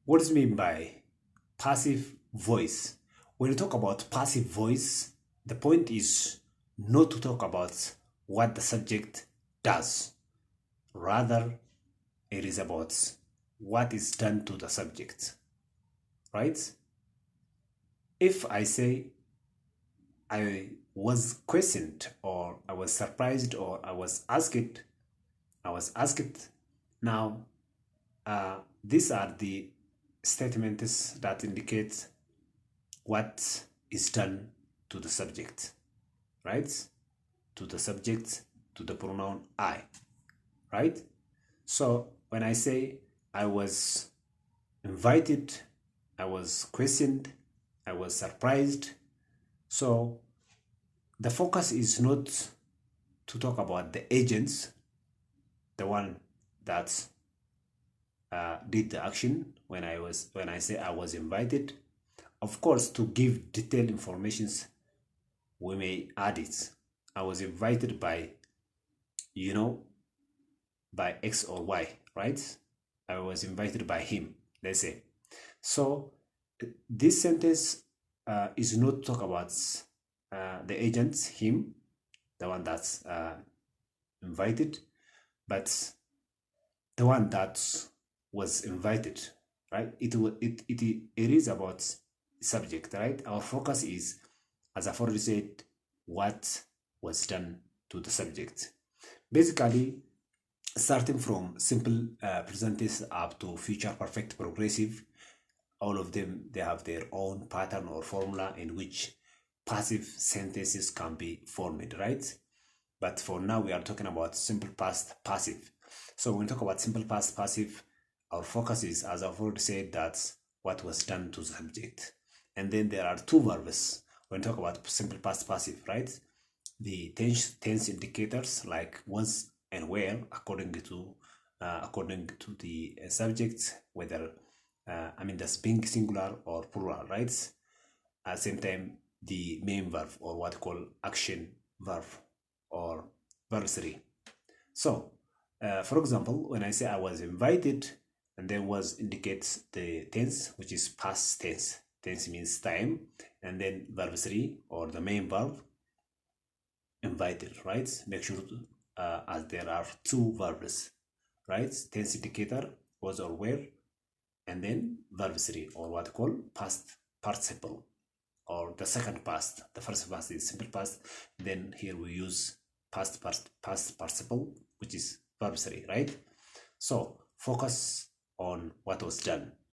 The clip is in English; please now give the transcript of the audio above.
What does it mean by passive voice? When you talk about passive voice, the point is not to talk about what the subject does. Rather, it is about what is done to the subject, right? If I say I was questioned or I was surprised or I was asked now, these are the statements that indicate what is done to the subject, right? To the subject, to the pronoun I, right? So when I say I was invited, I was questioned, I was surprised, so the focus is not to talk about the agents, the one that did the action when I say I was invited. Of course, to give detailed informations, we may add it. I was invited by, you know, by X or Y, right? I was invited by him, let's say. So this sentence is not talk about the agent, him, the one that's invited, but the one that was invited, right? It is about subject, right? Our focus is, as I've already said, what was done to the subject. Basically, starting from simple present tense up to future perfect progressive, all of them they have their own pattern or formula in which passive sentences can be formed, right? But for now, we are talking about simple past passive. So when we talk about simple past passive, our focus is, as I've already said, that's what was done to the subject. And then there are two verbs when we talk about simple past passive, right? The tense indicators like was and where, according to the subject, whether that's being singular or plural, right? At the same time, the main verb or what we call action verb or verb 3. So, for example, when I say I was invited, and then was indicates the tense, which is past tense. Tense means time, and then verb 3 or the main verb, invited, right? Make sure to, as there are two verbs, right? Tense indicator was or were, and then verb 3 or what we call past participle or the second past. The first past is simple past. Then here we use past participle, which is verb 3, right? So focus on what was done.